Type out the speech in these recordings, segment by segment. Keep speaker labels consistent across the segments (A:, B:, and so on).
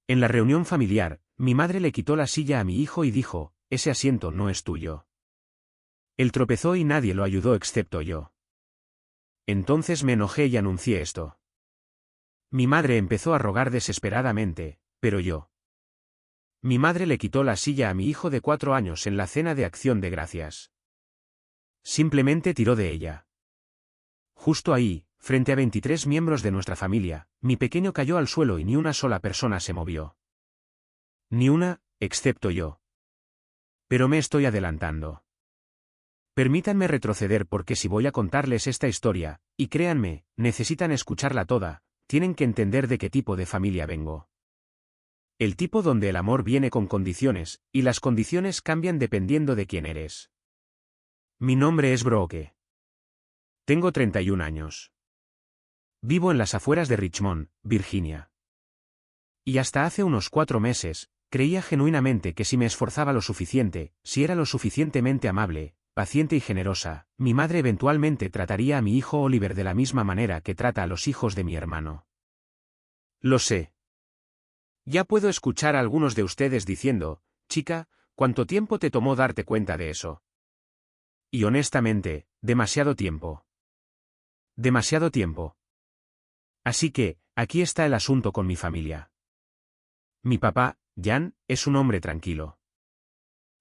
A: En la reunión familiar, mi madre le quitó la silla a mi hijo y dijo, «Ese asiento no es tuyo». Él tropezó y nadie lo ayudó excepto yo. Entonces me enojé y anuncié esto. Mi madre empezó a rogar desesperadamente, pero yo. Mi madre le quitó la silla a mi hijo de 4 años en la cena de Acción de Gracias. Simplemente tiró de ella. Justo ahí, frente a 23 miembros de nuestra familia, mi pequeño cayó al suelo y ni una sola persona se movió. Ni una, excepto yo. Pero me estoy adelantando. Permítanme retroceder porque si voy a contarles esta historia, y créanme, necesitan escucharla toda, tienen que entender de qué tipo de familia vengo. El tipo donde el amor viene con condiciones, y las condiciones cambian dependiendo de quién eres. Mi nombre es Brooke. Tengo 31 años. Vivo en las afueras de Richmond, Virginia. Y hasta hace unos 4 meses, creía genuinamente que si me esforzaba lo suficiente, si era lo suficientemente amable, paciente y generosa, mi madre eventualmente trataría a mi hijo Oliver de la misma manera que trata a los hijos de mi hermano. Lo sé. Ya puedo escuchar a algunos de ustedes diciendo, chica, ¿cuánto tiempo te tomó darte cuenta de eso? Y honestamente, demasiado tiempo. Demasiado tiempo. Así que, aquí está el asunto con mi familia. Mi papá, Jan, es un hombre tranquilo.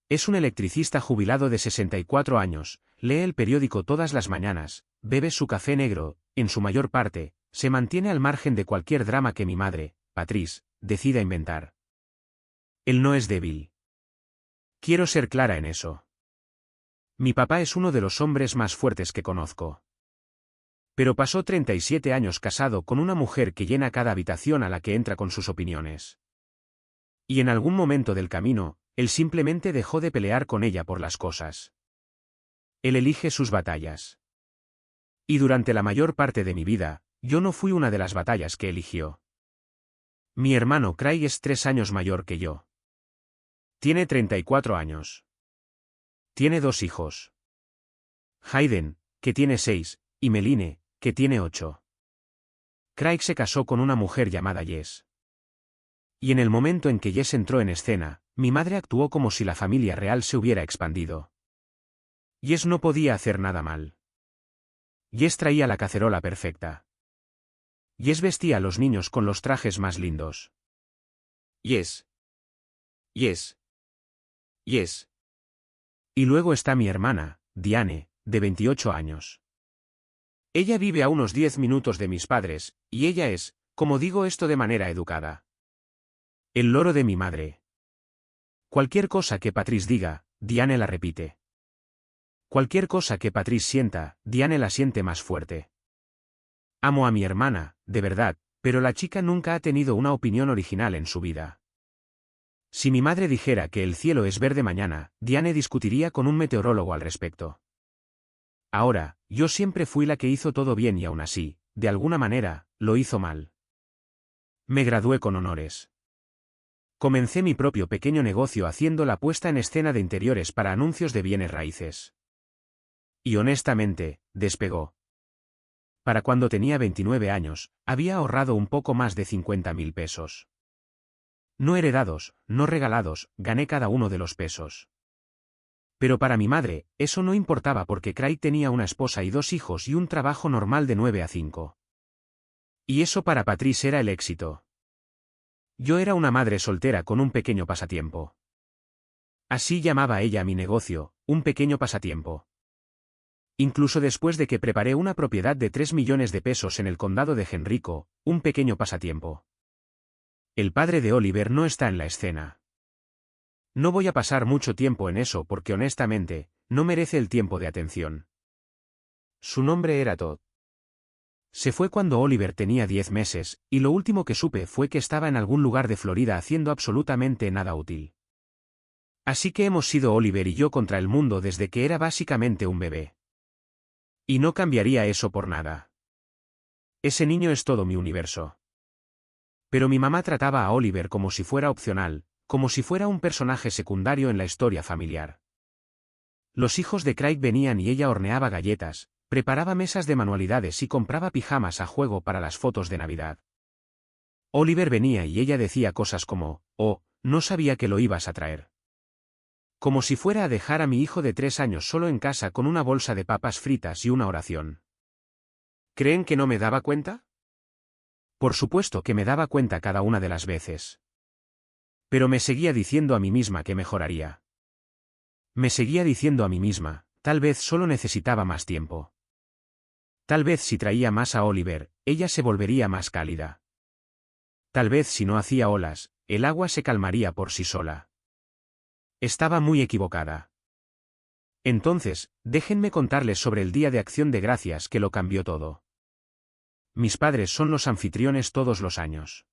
A: Es un electricista jubilado de 64 años, lee el periódico todas las mañanas, bebe su café negro, en su mayor parte, se mantiene al margen de cualquier drama que mi madre, Patrice, decida inventar. Él no es débil. Quiero ser clara en eso. Mi papá es uno de los hombres más fuertes que conozco. Pero pasó 37 años casado con una mujer que llena cada habitación a la que entra con sus opiniones. Y en algún momento del camino, él simplemente dejó de pelear con ella por las cosas. Él elige sus batallas. Y durante la mayor parte de mi vida, yo no fui una de las batallas que eligió. Mi hermano Craig es 3 años mayor que yo. Tiene 34 años. Tiene 2 hijos. Hayden, que tiene 6, y Meline, que tiene 8. Craig se casó con una mujer llamada Jess. Y en el momento en que Jess entró en escena, mi madre actuó como si la familia real se hubiera expandido. Jess no podía hacer nada mal. Jess traía la cacerola perfecta. Jess vestía a los niños con los trajes más lindos. Jess. Jess. Jess. Y luego está mi hermana, Diane, de 28 años. Ella vive a unos 10 minutos de mis padres, y ella es, como digo esto de manera educada, el loro de mi madre. Cualquier cosa que Patrice diga, Diane la repite. Cualquier cosa que Patrice sienta, Diane la siente más fuerte. Amo a mi hermana, de verdad, pero la chica nunca ha tenido una opinión original en su vida. Si mi madre dijera que el cielo es verde mañana, Diane discutiría con un meteorólogo al respecto. Ahora, yo siempre fui la que hizo todo bien y aún así, de alguna manera, lo hizo mal. Me gradué con honores. Comencé mi propio pequeño negocio haciendo la puesta en escena de interiores para anuncios de bienes raíces. Y honestamente, despegó. Para cuando tenía 29 años, había ahorrado un poco más de 50.000 pesos. No heredados, no regalados, gané cada uno de los pesos. Pero para mi madre, eso no importaba porque Craig tenía una esposa y 2 hijos y un trabajo normal de 9 a 5. Y eso para Patrice era el éxito. Yo era una madre soltera con un pequeño pasatiempo. Así llamaba ella a mi negocio, un pequeño pasatiempo. Incluso después de que preparé una propiedad de 3 millones de pesos en el condado de Henrico, un pequeño pasatiempo. El padre de Oliver no está en la escena. No voy a pasar mucho tiempo en eso porque honestamente, no merece el tiempo de atención. Su nombre era Todd. Se fue cuando Oliver tenía 10 meses, y lo último que supe fue que estaba en algún lugar de Florida haciendo absolutamente nada útil. Así que hemos sido Oliver y yo contra el mundo desde que era básicamente un bebé. Y no cambiaría eso por nada. Ese niño es todo mi universo. Pero mi mamá trataba a Oliver como si fuera opcional, como si fuera un personaje secundario en la historia familiar. Los hijos de Craig venían y ella horneaba galletas, preparaba mesas de manualidades y compraba pijamas a juego para las fotos de Navidad. Oliver venía y ella decía cosas como, oh, no sabía que lo ibas a traer. Como si fuera a dejar a mi hijo de 3 años solo en casa con una bolsa de papas fritas y una oración. ¿Creen que no me daba cuenta? Por supuesto que me daba cuenta cada una de las veces. Pero me seguía diciendo a mí misma que mejoraría. Me seguía diciendo a mí misma, tal vez solo necesitaba más tiempo. Tal vez si traía más a Oliver, ella se volvería más cálida. Tal vez si no hacía olas, el agua se calmaría por sí sola. Estaba muy equivocada. Entonces, déjenme contarles sobre el Día de Acción de Gracias que lo cambió todo. Mis padres son los anfitriones todos los años.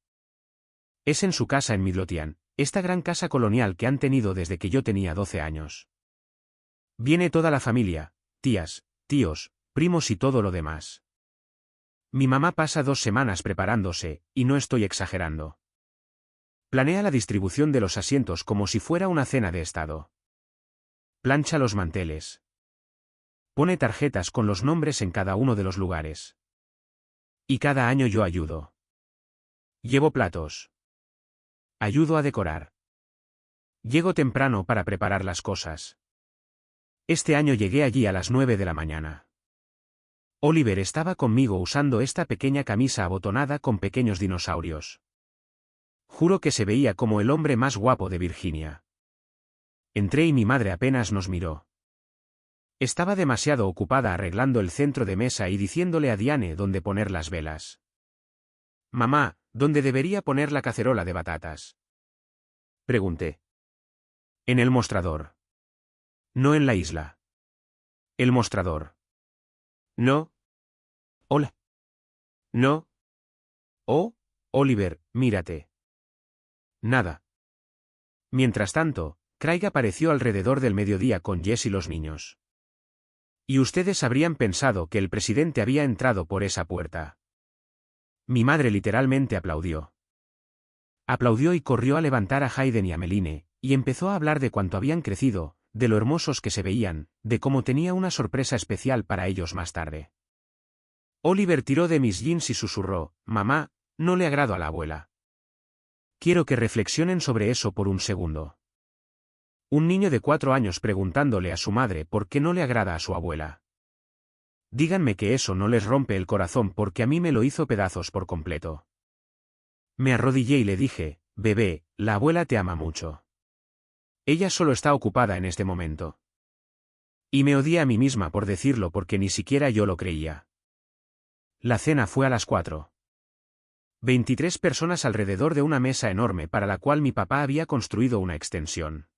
A: Es en su casa en Midlothian, esta gran casa colonial que han tenido desde que yo tenía 12 años. Viene toda la familia, tías, tíos, primos y todo lo demás. Mi mamá pasa 2 semanas preparándose, y no estoy exagerando. Planea la distribución de los asientos como si fuera una cena de estado. Plancha los manteles. Pone tarjetas con los nombres en cada uno de los lugares. Y cada año yo ayudo. Llevo platos. Ayudo a decorar. Llego temprano para preparar las cosas. Este año llegué allí a las 9 de la mañana. Oliver estaba conmigo usando esta pequeña camisa abotonada con pequeños dinosaurios. Juro que se veía como el hombre más guapo de Virginia. Entré y mi madre apenas nos miró. Estaba demasiado ocupada arreglando el centro de mesa y diciéndole a Diane dónde poner las velas. Mamá, ¿dónde debería poner la cacerola de batatas? Pregunté. En el mostrador. No en la isla. El mostrador. No. Hola. No. Oh, Oliver, mírate. Nada. Mientras tanto, Craig apareció alrededor del mediodía con Jess y los niños. Y ustedes habrían pensado que el presidente había entrado por esa puerta. Mi madre literalmente aplaudió. Aplaudió y corrió a levantar a Hayden y a Meline, y empezó a hablar de cuánto habían crecido, de lo hermosos que se veían, de cómo tenía una sorpresa especial para ellos más tarde. Oliver tiró de mis jeans y susurró, «Mamá, no le agrado a la abuela». Quiero que reflexionen sobre eso por un segundo. Un niño de 4 años preguntándole a su madre por qué no le agrada a su abuela. Díganme que eso no les rompe el corazón porque a mí me lo hizo pedazos por completo. Me arrodillé y le dije, «Bebé, la abuela te ama mucho. Ella solo está ocupada en este momento». Y me odié a mí misma por decirlo porque ni siquiera yo lo creía. La cena fue a las 4. 23 personas alrededor de una mesa enorme para la cual mi papá había construido una extensión.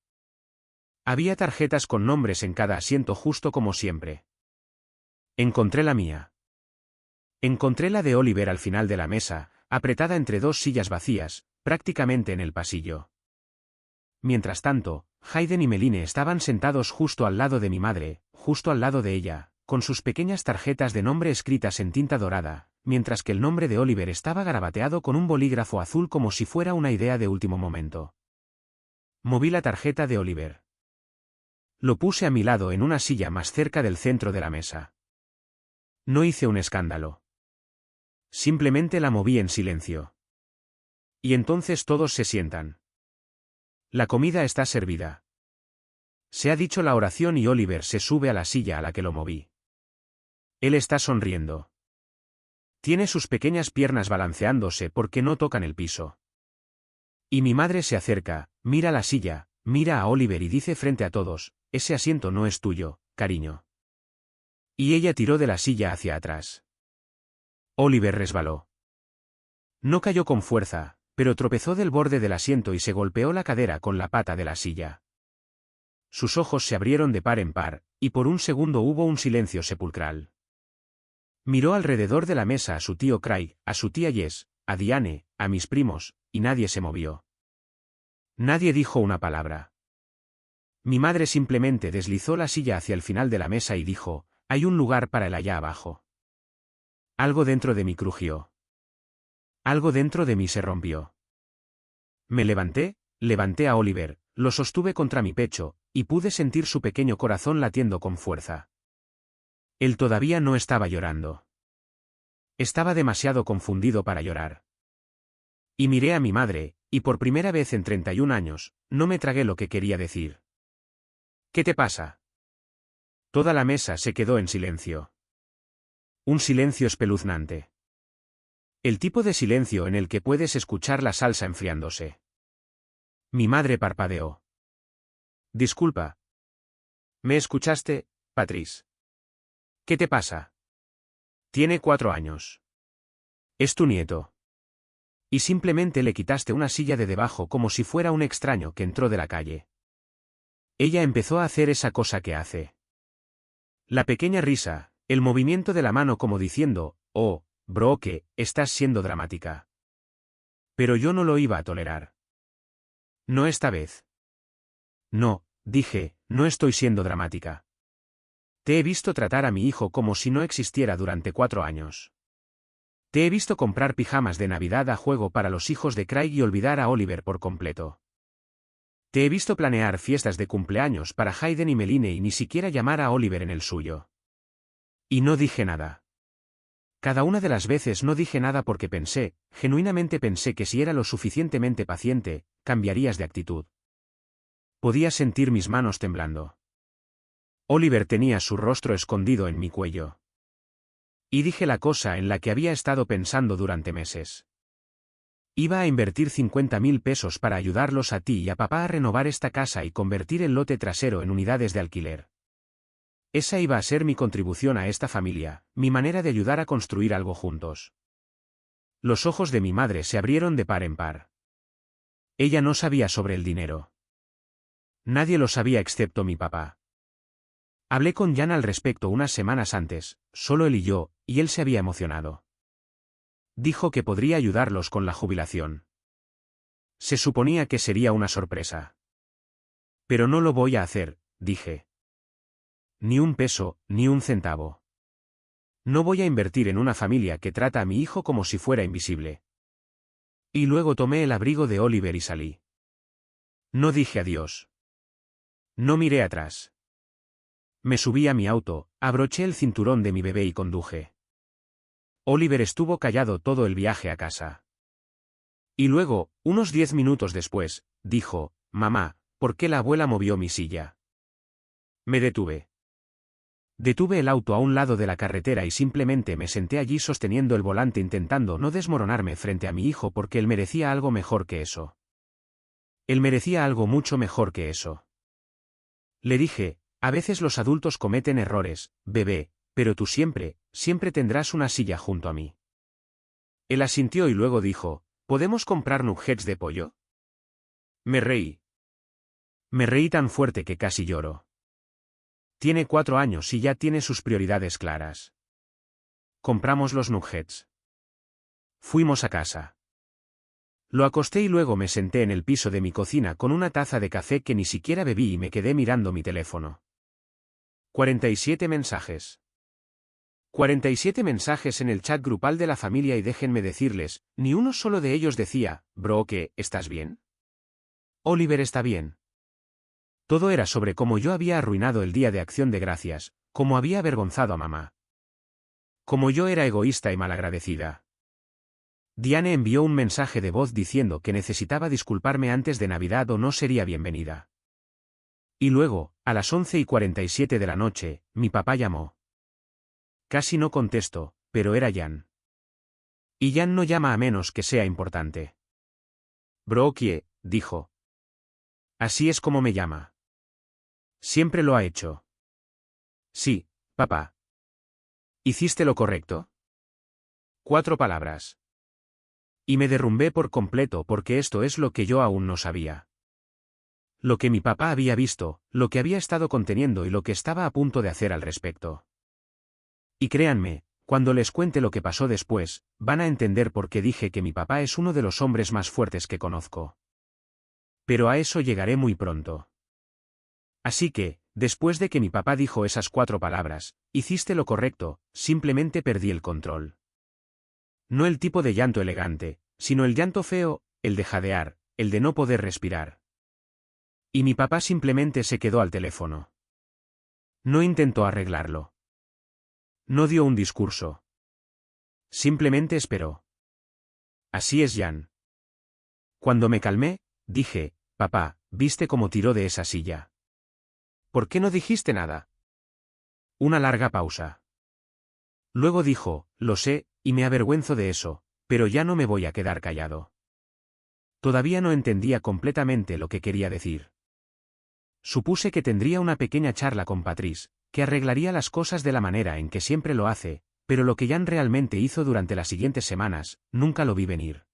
A: Había tarjetas con nombres en cada asiento justo como siempre. Encontré la mía. Encontré la de Oliver al final de la mesa, apretada entre 2 sillas vacías, prácticamente en el pasillo. Mientras tanto, Hayden y Meline estaban sentados justo al lado de mi madre, justo al lado de ella, con sus pequeñas tarjetas de nombre escritas en tinta dorada, mientras que el nombre de Oliver estaba garabateado con un bolígrafo azul como si fuera una idea de último momento. Moví la tarjeta de Oliver. Lo puse a mi lado en una silla más cerca del centro de la mesa. No hice un escándalo. Simplemente la moví en silencio. Y entonces todos se sientan. La comida está servida. Se ha dicho la oración y Oliver se sube a la silla a la que lo moví. Él está sonriendo. Tiene sus pequeñas piernas balanceándose porque no tocan el piso. Y mi madre se acerca, mira la silla, mira a Oliver y dice frente a todos, «Ese asiento no es tuyo, cariño». Y ella tiró de la silla hacia atrás. Oliver resbaló. No cayó con fuerza, pero tropezó del borde del asiento y se golpeó la cadera con la pata de la silla. Sus ojos se abrieron de par en par, y por un segundo hubo un silencio sepulcral. Miró alrededor de la mesa a su tío Craig, a su tía Jess, a Diane, a mis primos, y nadie se movió. Nadie dijo una palabra. Mi madre simplemente deslizó la silla hacia el final de la mesa y dijo, «Hay un lugar para el allá abajo». Algo dentro de mí crujió. Algo dentro de mí se rompió. Me levanté a Oliver, lo sostuve contra mi pecho, y pude sentir su pequeño corazón latiendo con fuerza. Él todavía no estaba llorando. Estaba demasiado confundido para llorar. Y miré a mi madre, y por primera vez en 31 años, no me tragué lo que quería decir. ¿Qué te pasa? Toda la mesa se quedó en silencio. Un silencio espeluznante. El tipo de silencio en el que puedes escuchar la salsa enfriándose. Mi madre parpadeó. Disculpa. ¿Me escuchaste, Patrice? ¿Qué te pasa? Tiene 4 años. Es tu nieto. Y simplemente le quitaste una silla de debajo como si fuera un extraño que entró de la calle. Ella empezó a hacer esa cosa que hace. La pequeña risa, el movimiento de la mano como diciendo, oh, Brooke, estás siendo dramática. Pero yo no lo iba a tolerar. No esta vez. No, dije, no estoy siendo dramática. Te he visto tratar a mi hijo como si no existiera durante 4 años. Te he visto comprar pijamas de Navidad a juego para los hijos de Craig y olvidar a Oliver por completo. Te he visto planear fiestas de cumpleaños para Hayden y Meline y ni siquiera llamar a Oliver en el suyo. Y no dije nada. Cada una de las veces no dije nada porque pensé, genuinamente pensé que si era lo suficientemente paciente, cambiarías de actitud. Podía sentir mis manos temblando. Oliver tenía su rostro escondido en mi cuello. Y dije la cosa en la que había estado pensando durante meses. Iba a invertir 50.000 pesos para ayudarlos a ti y a papá a renovar esta casa y convertir el lote trasero en unidades de alquiler. Esa iba a ser mi contribución a esta familia, mi manera de ayudar a construir algo juntos. Los ojos de mi madre se abrieron de par en par. Ella no sabía sobre el dinero. Nadie lo sabía excepto mi papá. Hablé con Jan al respecto unas semanas antes, solo él y yo, y él se había emocionado. Dijo que podría ayudarlos con la jubilación. Se suponía que sería una sorpresa. Pero no lo voy a hacer, dije. Ni un peso, ni un centavo. No voy a invertir en una familia que trata a mi hijo como si fuera invisible. Y luego tomé el abrigo de Oliver y salí. No dije adiós. No miré atrás. Me subí a mi auto, abroché el cinturón de mi bebé y conduje. Oliver estuvo callado todo el viaje a casa. Y luego, unos 10 minutos después, dijo, mamá, ¿por qué la abuela movió mi silla? Me detuve. Detuve el auto a un lado de la carretera y simplemente me senté allí sosteniendo el volante intentando no desmoronarme frente a mi hijo porque él merecía algo mejor que eso. Él merecía algo mucho mejor que eso. Le dije, a veces los adultos cometen errores, bebé, pero tú siempre, siempre tendrás una silla junto a mí. Él asintió y luego dijo, ¿podemos comprar nuggets de pollo? Me reí. Me reí tan fuerte que casi lloro. Tiene 4 años y ya tiene sus prioridades claras. Compramos los nuggets. Fuimos a casa. Lo acosté y luego me senté en el piso de mi cocina con una taza de café que ni siquiera bebí y me quedé mirando mi teléfono. 47 mensajes. 47 mensajes en el chat grupal de la familia y déjenme decirles, ni uno solo de ellos decía, Brooke, ¿estás bien? Oliver está bien. Todo era sobre cómo yo había arruinado el día de Acción de Gracias, cómo había avergonzado a mamá. Cómo yo era egoísta y malagradecida. Diane envió un mensaje de voz diciendo que necesitaba disculparme antes de Navidad o no sería bienvenida. Y luego, a las 11:47 de la noche, mi papá llamó. Casi no contesto, pero era Jan. Y Jan no llama a menos que sea importante. Brooke, dijo. Así es como me llama. Siempre lo ha hecho. Sí, papá. ¿Hiciste lo correcto? 4 palabras. Y me derrumbé por completo porque esto es lo que yo aún no sabía. Lo que mi papá había visto, lo que había estado conteniendo y lo que estaba a punto de hacer al respecto. Y créanme, cuando les cuente lo que pasó después, van a entender por qué dije que mi papá es uno de los hombres más fuertes que conozco. Pero a eso llegaré muy pronto. Así que, después de que mi papá dijo esas 4 palabras, hiciste lo correcto, simplemente perdí el control. No el tipo de llanto elegante, sino el llanto feo, el de jadear, el de no poder respirar. Y mi papá simplemente se quedó al teléfono. No intentó arreglarlo. No dio un discurso. Simplemente esperó. Así es, Jan. Cuando me calmé, dije, papá, ¿viste cómo tiró de esa silla?
B: ¿Por qué no dijiste nada?
A: Una larga pausa. Luego dijo, lo sé, y me avergüenzo de eso, pero ya no me voy a quedar callado. Todavía no entendía completamente lo que quería decir. Supuse que tendría una pequeña charla con Patrice, que arreglaría las cosas de la manera en que siempre lo hace, pero lo que Jan realmente hizo durante las siguientes semanas, nunca lo vi venir.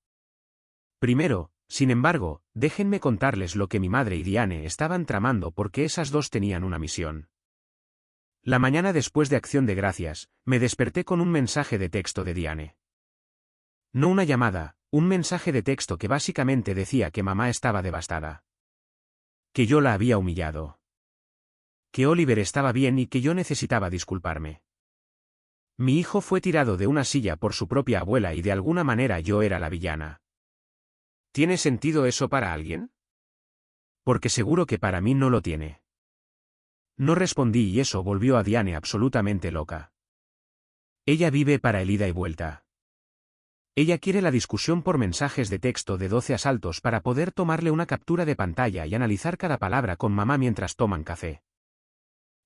A: Primero, sin embargo, déjenme contarles lo que mi madre y Diane estaban tramando porque esas dos tenían una misión. La mañana después de Acción de Gracias, me desperté con un mensaje de texto de Diane. No una llamada, un mensaje de texto que básicamente decía que mamá estaba devastada. Que yo la había humillado. Que Oliver estaba bien y que yo necesitaba disculparme. Mi hijo fue tirado de una silla por su propia abuela y de alguna manera yo era la villana.
B: ¿Tiene sentido eso para alguien?
A: Porque seguro que para mí no lo tiene. No respondí y eso volvió a Diane absolutamente loca. Ella vive para el ida y vuelta. Ella quiere la discusión por mensajes de texto de 12 asaltos para poder tomarle una captura de pantalla y analizar cada palabra con mamá mientras toman café.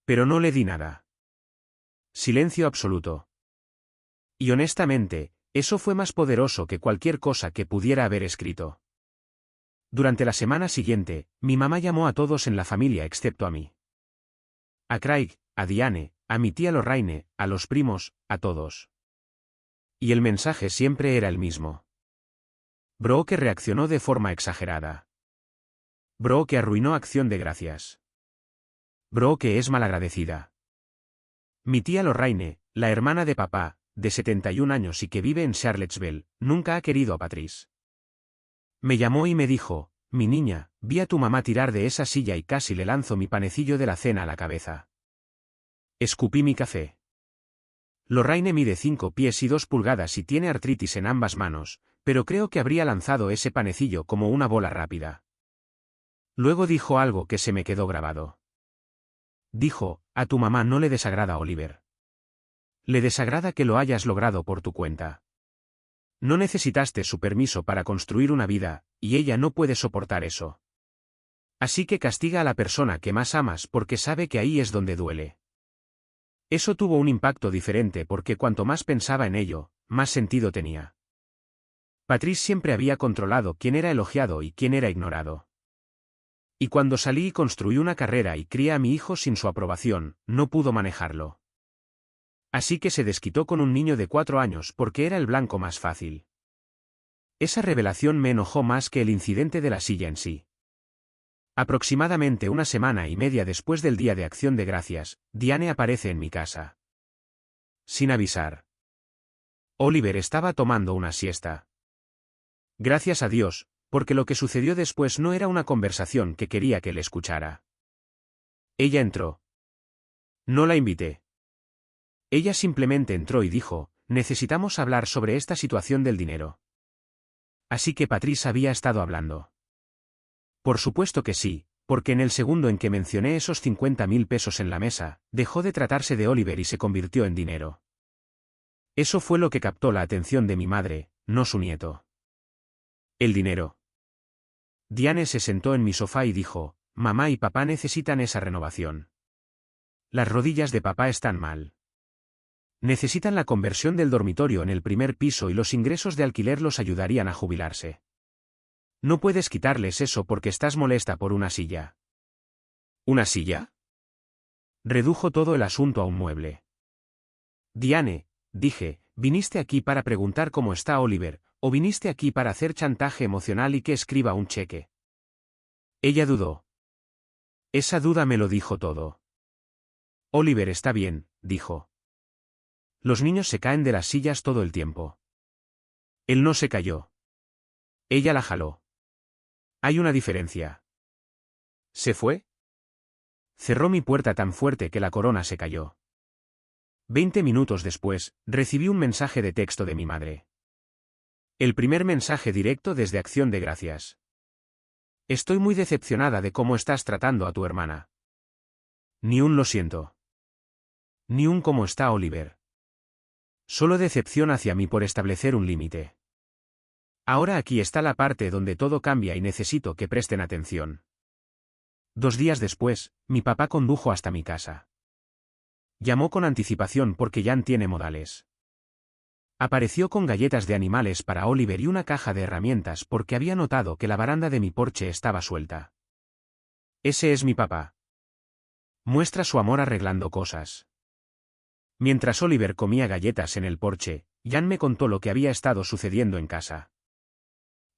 A: Pero no le di nada. Silencio absoluto. Y honestamente, eso fue más poderoso que cualquier cosa que pudiera haber escrito. Durante la semana siguiente, mi mamá llamó a todos en la familia excepto a mí. A Craig, a Diane, a mi tía Lorraine, a los primos, a todos. Y el mensaje siempre era el mismo. Brooke reaccionó de forma exagerada. Brooke arruinó Acción de Gracias. Brooke es malagradecida. Mi tía Lorraine, la hermana de papá, de 71 años y que vive en Charlottesville, nunca ha querido a Patrice. Me llamó y me dijo, mi niña, vi a tu mamá tirar de esa silla y casi le lanzo mi panecillo de la cena a la cabeza. Escupí mi café. Lorraine mide 5 pies y 2 pulgadas y tiene artritis en ambas manos, pero creo que habría lanzado ese panecillo como una bola rápida. Luego dijo algo que se me quedó grabado. Dijo, a tu mamá no le desagrada Oliver. Le desagrada que lo hayas logrado por tu cuenta. No necesitaste su permiso para construir una vida, y ella no puede soportar eso. Así que castiga a la persona que más amas porque sabe que ahí es donde duele. Eso tuvo un impacto diferente porque cuanto más pensaba en ello, más sentido tenía. Patrice siempre había controlado quién era elogiado y quién era ignorado. Y cuando salí y construí una carrera y crié a mi hijo sin su aprobación, no pudo manejarlo. Así que se desquitó con un niño de 4 años porque era el blanco más fácil. Esa revelación me enojó más que el incidente de la silla en sí. Aproximadamente una semana y media después del Día de Acción de Gracias, Diane aparece en mi casa. Sin avisar. Oliver estaba tomando una siesta. Gracias a Dios, porque lo que sucedió después no era una conversación que quería que le escuchara. Ella entró. No la invité. Ella simplemente entró y dijo, necesitamos hablar sobre esta situación del dinero. Así que Patrice había estado hablando. Por supuesto que sí, porque en el segundo en que mencioné esos 50.000 pesos en la mesa, dejó de tratarse de Oliver y se convirtió en dinero. Eso fue lo que captó la atención de mi madre, no su nieto. El dinero. Diane se sentó en mi sofá y dijo, mamá y papá necesitan esa renovación. Las rodillas de papá están mal. Necesitan la conversión del dormitorio en el primer piso y los ingresos de alquiler los ayudarían a jubilarse. No puedes quitarles eso porque estás molesta por una silla. ¿Una silla? Redujo todo el asunto a un mueble. Diane, dije, ¿viniste aquí para preguntar cómo está Oliver, o viniste aquí para hacer chantaje emocional y que escriba un cheque? Ella dudó. Esa duda me lo dijo todo. Oliver está bien, dijo. Los niños se caen de las sillas todo el tiempo. Él no se cayó. Ella la jaló. Hay una diferencia. ¿Se fue? Cerró mi puerta tan fuerte que la corona se cayó. 20 minutos después, recibí un mensaje de texto de mi madre. El primer mensaje directo desde Acción de Gracias. Estoy muy decepcionada de cómo estás tratando a tu hermana. Ni un lo siento. Ni un cómo está Oliver. Solo decepción hacia mí por establecer un límite. Ahora aquí está la parte donde todo cambia y necesito que presten atención. 2 días después, mi papá condujo hasta mi casa. Llamó con anticipación porque Jan tiene modales. Apareció con galletas de animales para Oliver y una caja de herramientas porque había notado que la baranda de mi porche estaba suelta. Ese es mi papá. Muestra su amor arreglando cosas. Mientras Oliver comía galletas en el porche, Jan me contó lo que había estado sucediendo en casa.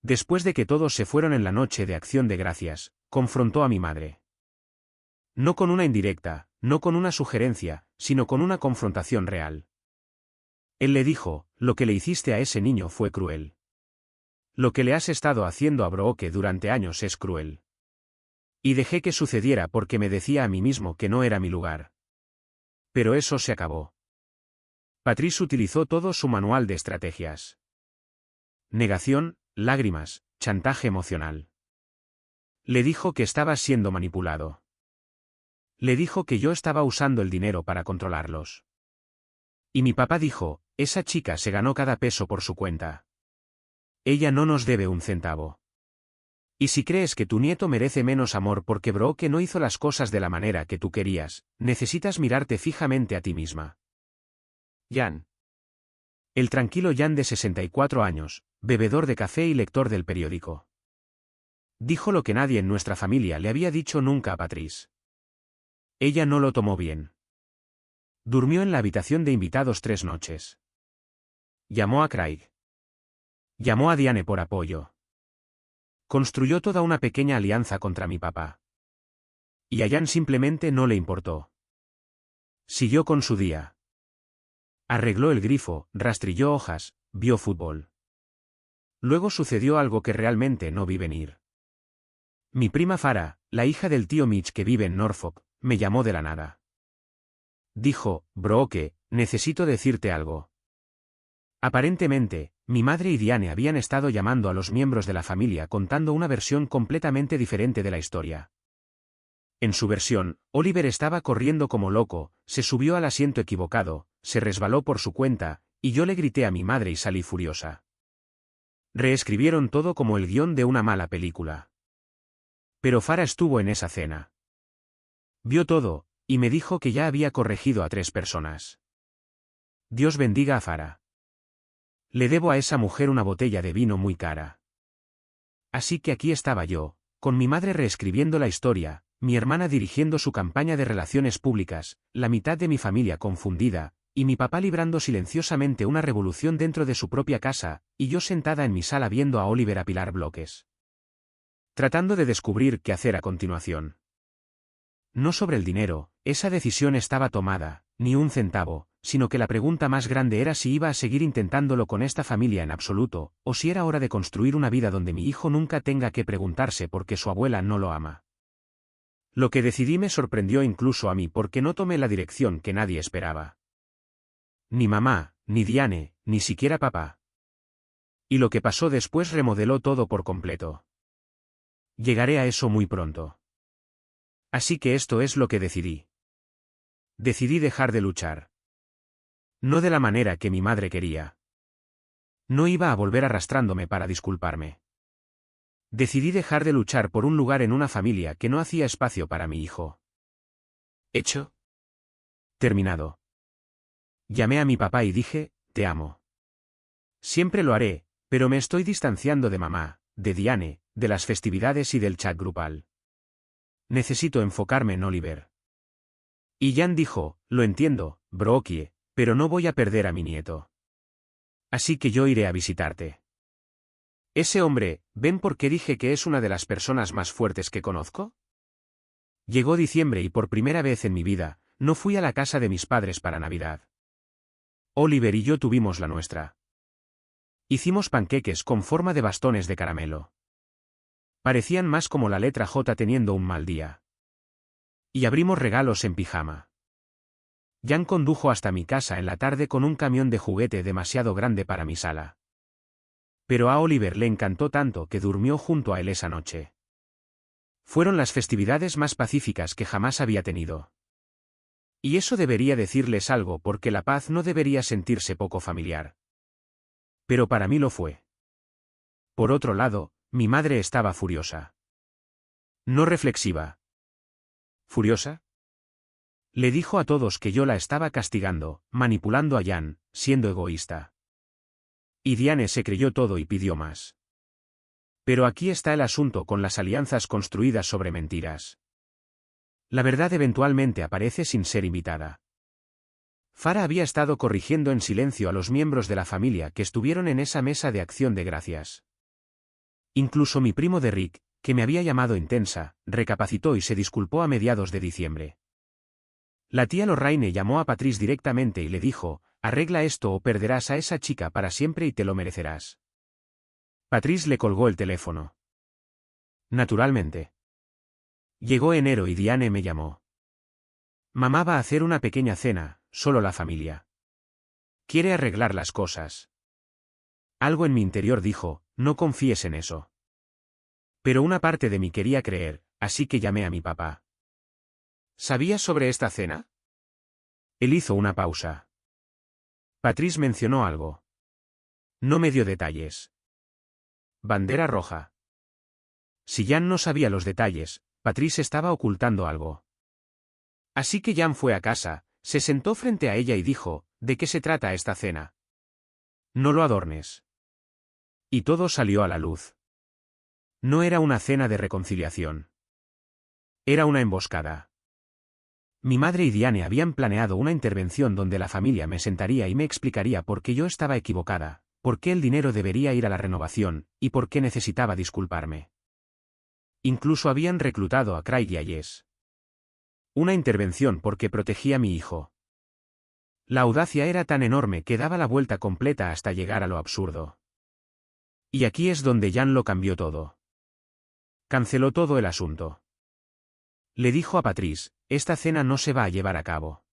A: Después de que todos se fueron en la noche de Acción de Gracias, confrontó a mi madre. No con una indirecta, no con una sugerencia, sino con una confrontación real. Él le dijo, lo que le hiciste a ese niño fue cruel. Lo que le has estado haciendo a Brooke durante años es cruel. Y dejé que sucediera porque me decía a mí mismo que no era mi lugar. Pero eso se acabó. Patrice utilizó todo su manual de estrategias. Negación, lágrimas, chantaje emocional. Le dijo que estaba siendo manipulado. Le dijo que yo estaba usando el dinero para controlarlos. Y mi papá dijo, esa chica se ganó cada peso por su cuenta. Ella no nos debe un centavo. Y si crees que tu nieto merece menos amor porque Brooke no hizo las cosas de la manera que tú querías, necesitas mirarte fijamente a ti misma. Jan. El tranquilo Jan de 64 años, bebedor de café y lector del periódico. Dijo lo que nadie en nuestra familia le había dicho nunca a Patrice. Ella no lo tomó bien. Durmió en la habitación de invitados 3 noches. Llamó a Craig. Llamó a Diane por apoyo. Construyó toda una pequeña alianza contra mi papá. Y a Jan simplemente no le importó. Siguió con su día. Arregló el grifo, rastrilló hojas, vio fútbol. Luego sucedió algo que realmente no vi venir. Mi prima Farah, la hija del tío Mitch que vive en Norfolk, me llamó de la nada. Dijo, Brooke, necesito decirte algo. Aparentemente, mi madre y Diane habían estado llamando a los miembros de la familia contando una versión completamente diferente de la historia. En su versión, Oliver estaba corriendo como loco, se subió al asiento equivocado, se resbaló por su cuenta, y yo le grité a mi madre y salí furiosa. Reescribieron todo como el guión de una mala película. Pero Farah estuvo en esa cena. Vio todo, y me dijo que ya había corregido a 3 personas. Dios bendiga a Farah. Le debo a esa mujer una botella de vino muy cara. Así que aquí estaba yo, con mi madre reescribiendo la historia, mi hermana dirigiendo su campaña de relaciones públicas, la mitad de mi familia confundida, y mi papá librando silenciosamente una revolución dentro de su propia casa, y yo sentada en mi sala viendo a Oliver apilar bloques. Tratando de descubrir qué hacer a continuación. No sobre el dinero, esa decisión estaba tomada, ni un centavo, sino que la pregunta más grande era si iba a seguir intentándolo con esta familia en absoluto, o si era hora de construir una vida donde mi hijo nunca tenga que preguntarse por qué su abuela no lo ama. Lo que decidí me sorprendió incluso a mí porque no tomé la dirección que nadie esperaba. Ni mamá, ni Diane, ni siquiera papá. Y lo que pasó después remodeló todo por completo. Llegaré a eso muy pronto. Así que esto es lo que decidí. Decidí dejar de luchar. No de la manera que mi madre quería. No iba a volver arrastrándome para disculparme. Decidí dejar de luchar por un lugar en una familia que no hacía espacio para mi hijo. ¿Hecho? Terminado. Llamé a mi papá y dije, te amo. Siempre lo haré, pero me estoy distanciando de mamá, de Diane, de las festividades y del chat grupal. Necesito enfocarme en Oliver. Y Jan dijo, lo entiendo, Brooke, pero no voy a perder a mi nieto. Así que yo iré a visitarte. Ese hombre, ¿ven por qué dije que es una de las personas más fuertes que conozco? Llegó diciembre y por primera vez en mi vida, no fui a la casa de mis padres para Navidad. Oliver y yo tuvimos la nuestra. Hicimos panqueques con forma de bastones de caramelo. Parecían más como la letra J teniendo un mal día. Y abrimos regalos en pijama. Jan condujo hasta mi casa en la tarde con un camión de juguete demasiado grande para mi sala. Pero a Oliver le encantó tanto que durmió junto a él esa noche. Fueron las festividades más pacíficas que jamás había tenido. Y eso debería decirles algo porque la paz no debería sentirse poco familiar. Pero para mí lo fue. Por otro lado, mi madre estaba furiosa. No reflexiva. ¿Furiosa? Le dijo a todos que yo la estaba castigando, manipulando a Jan, siendo egoísta. Y Diane se creyó todo y pidió más. Pero aquí está el asunto con las alianzas construidas sobre mentiras. La verdad eventualmente aparece sin ser invitada. Farah había estado corrigiendo en silencio a los miembros de la familia que estuvieron en esa mesa de acción de gracias. Incluso mi primo de Rick, que me había llamado intensa, recapacitó y se disculpó a mediados de diciembre. La tía Lorraine llamó a Patrice directamente y le dijo, arregla esto o perderás a esa chica para siempre y te lo merecerás. Patrice le colgó el teléfono. Naturalmente. Llegó enero y Diane me llamó. Mamá va a hacer una pequeña cena, solo la familia. Quiere arreglar las cosas. Algo en mi interior dijo, no confíes en eso. Pero una parte de mí quería creer, así que llamé a mi papá. ¿Sabías sobre esta cena? Él hizo una pausa. Patrice mencionó algo. No me dio detalles. Bandera roja. Si Jan no sabía los detalles, Patrice estaba ocultando algo. Así que Jan fue a casa, se sentó frente a ella y dijo, ¿de qué se trata esta cena? No lo adornes. Y todo salió a la luz. No era una cena de reconciliación. Era una emboscada. Mi madre y Diane habían planeado una intervención donde la familia me sentaría y me explicaría por qué yo estaba equivocada, por qué el dinero debería ir a la renovación, y por qué necesitaba disculparme. Incluso habían reclutado a Craig y a Jess. Una intervención porque protegía a mi hijo. La audacia era tan enorme que daba la vuelta completa hasta llegar a lo absurdo. Y aquí es donde Jan lo cambió todo. Canceló todo el asunto. Le dijo a Patrice, esta cena no se va a llevar a cabo.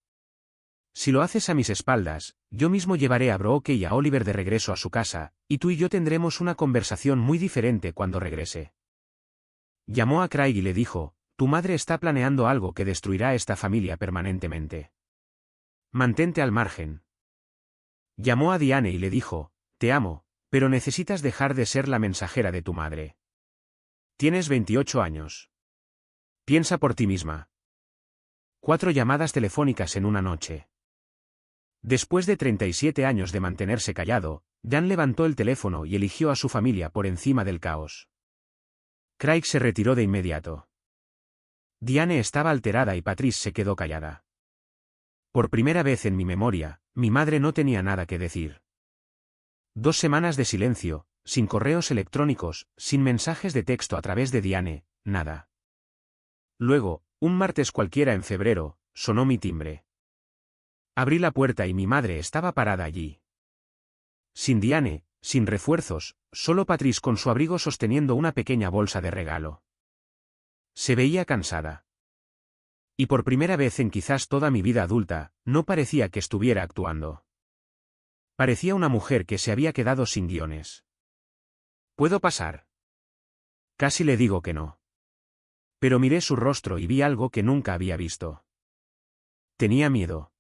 A: Si lo haces a mis espaldas, yo mismo llevaré a Brooke y a Oliver de regreso a su casa, y tú y yo tendremos una conversación muy diferente cuando regrese. Llamó a Craig y le dijo, tu madre está planeando algo que destruirá esta familia permanentemente. Mantente al margen. Llamó a Diane y le dijo, te amo, pero necesitas dejar de ser la mensajera de tu madre. Tienes 28 años. Piensa por ti misma. 4 llamadas telefónicas en una noche. Después de 37 años de mantenerse callado, Jan levantó el teléfono y eligió a su familia por encima del caos. Craig se retiró de inmediato. Diane estaba alterada y Patrice se quedó callada. Por primera vez en mi memoria, mi madre no tenía nada que decir. 2 semanas de silencio, sin correos electrónicos, sin mensajes de texto a través de Diane, nada. Luego, un martes cualquiera en febrero, sonó mi timbre. Abrí la puerta y mi madre estaba parada allí. Sin Diane, sin refuerzos, solo Patrice con su abrigo sosteniendo una pequeña bolsa de regalo. Se veía cansada. Y por primera vez en quizás toda mi vida adulta, no parecía que estuviera actuando. Parecía una mujer que se había quedado sin guiones. ¿Puedo pasar? Casi le digo que no. Pero miré su rostro y vi algo que nunca había visto. Tenía miedo.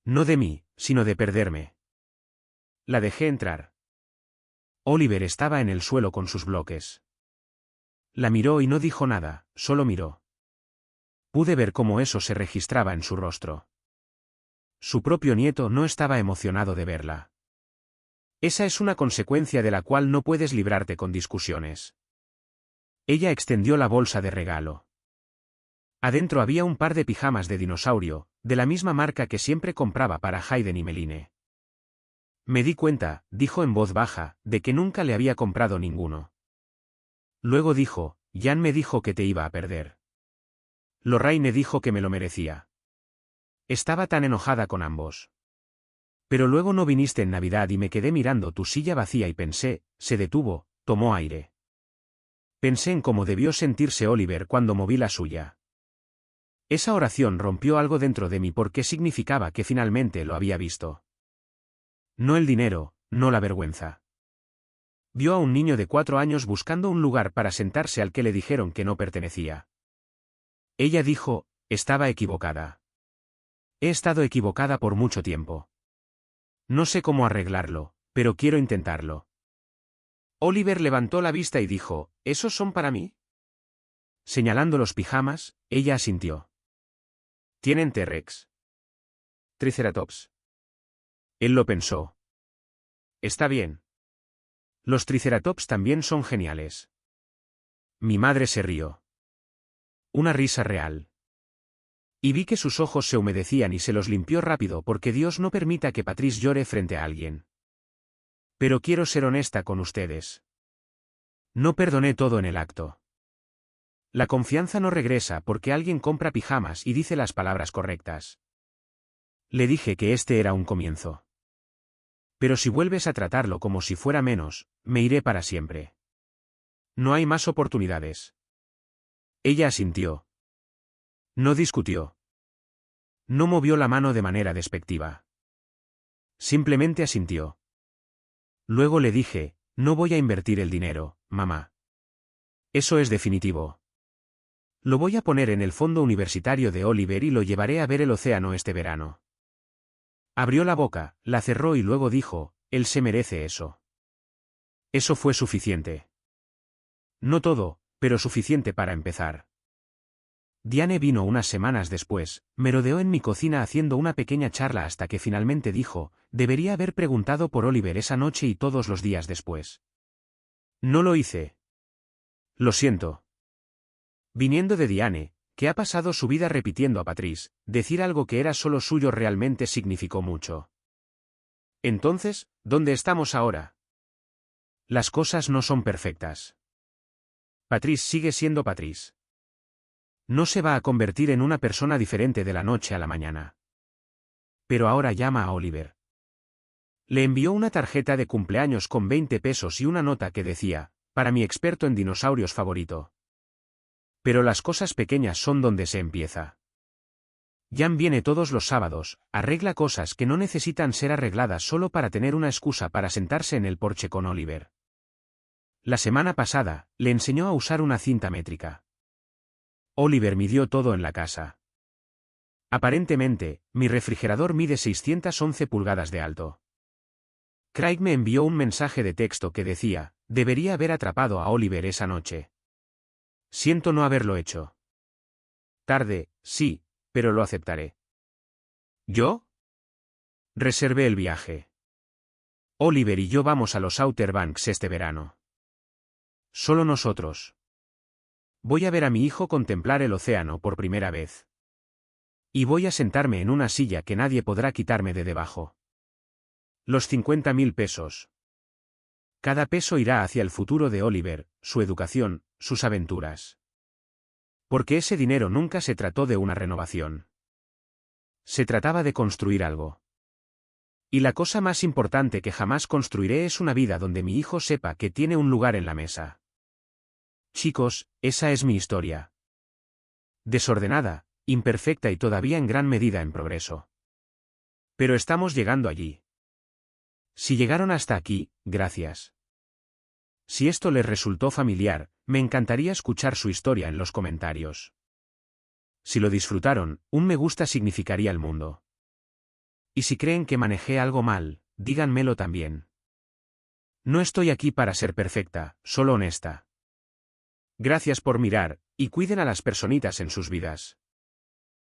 A: No de mí, sino de perderme. La dejé entrar. Oliver estaba en el suelo con sus bloques. La miró y no dijo nada, solo miró. Pude ver cómo eso se registraba en su rostro. Su propio nieto no estaba emocionado de verla. Esa es una consecuencia de la cual no puedes librarte con discusiones. Ella extendió la bolsa de regalo. Adentro había un par de pijamas de dinosaurio, de la misma marca que siempre compraba para Hayden y Meline. Me di cuenta, dijo en voz baja, de que nunca le había comprado ninguno. Luego dijo, Jan me dijo que te iba a perder. Lorraine dijo que me lo merecía. Estaba tan enojada con ambos. Pero luego no viniste en Navidad y me quedé mirando tu silla vacía y pensé, se detuvo, tomó aire. Pensé en cómo debió sentirse Oliver cuando moví la suya. Esa oración rompió algo dentro de mí porque significaba que finalmente lo había visto. No el dinero, no la vergüenza. Vio a un niño de 4 años buscando un lugar para sentarse al que le dijeron que no pertenecía. Ella dijo, estaba equivocada. He estado equivocada por mucho tiempo. No sé cómo arreglarlo, pero quiero intentarlo.
B: Oliver levantó la vista y dijo, ¿esos son para mí?
A: Señalando los pijamas, ella asintió.
B: ¿Tienen T-Rex?
A: Triceratops. Él lo pensó.
B: Está bien.
A: Los Triceratops también son geniales. Mi madre se rió. Una risa real. Y vi que sus ojos se humedecían y se los limpió rápido porque Dios no permita que Patrice llore frente a alguien. Pero quiero ser honesta con ustedes. No perdoné todo en el acto. La confianza no regresa porque alguien compra pijamas y dice las palabras correctas. Le dije que este era un comienzo. Pero si vuelves a tratarlo como si fuera menos, me iré para siempre. No hay más oportunidades. Ella asintió. No discutió. No movió la mano de manera despectiva. Simplemente asintió. Luego le dije, no voy a invertir el dinero, mamá. Eso es definitivo. Lo voy a poner en el fondo universitario de Oliver y lo llevaré a ver el océano este verano. Abrió la boca, la cerró y luego dijo, él se merece eso. Eso fue suficiente. No todo, pero suficiente para empezar. Diane vino unas semanas después, merodeó en mi cocina haciendo una pequeña charla hasta que finalmente dijo, debería haber preguntado por Oliver esa noche y todos los días después. No lo hice. Lo siento. Viniendo de Diane, que ha pasado su vida repitiendo a Patrice, decir algo que era solo suyo realmente significó mucho.
B: Entonces, ¿dónde estamos ahora?
A: Las cosas no son perfectas. Patrice sigue siendo Patrice. No se va a convertir en una persona diferente de la noche a la mañana. Pero ahora llama a Oliver. Le envió una tarjeta de cumpleaños con 20 pesos y una nota que decía, para mi experto en dinosaurios favorito. Pero las cosas pequeñas son donde se empieza. Jan viene todos los sábados, arregla cosas que no necesitan ser arregladas solo para tener una excusa para sentarse en el porche con Oliver. La semana pasada, le enseñó a usar una cinta métrica. Oliver midió todo en la casa. Aparentemente, mi refrigerador mide 611 pulgadas de alto. Craig me envió un mensaje de texto que decía, debería haber atrapado a Oliver esa noche. Siento no haberlo hecho. Tarde, sí, pero lo aceptaré.
B: ¿Yo?
A: Reservé el viaje. Oliver y yo vamos a los Outer Banks este verano. Solo nosotros. Voy a ver a mi hijo contemplar el océano por primera vez. Y voy a sentarme en una silla que nadie podrá quitarme de debajo. Los 50.000 pesos. Cada peso irá hacia el futuro de Oliver, su educación, sus aventuras. Porque ese dinero nunca se trató de una renovación. Se trataba de construir algo. Y la cosa más importante que jamás construiré es una vida donde mi hijo sepa que tiene un lugar en la mesa. Chicos, esa es mi historia. Desordenada, imperfecta y todavía en gran medida en progreso. Pero estamos llegando allí. Si llegaron hasta aquí, gracias. Si esto les resultó familiar, me encantaría escuchar su historia en los comentarios. Si lo disfrutaron, un me gusta significaría el mundo. Y si creen que manejé algo mal, díganmelo también. No estoy aquí para ser perfecta, solo honesta. Gracias por mirar, y cuiden a las personitas en sus vidas.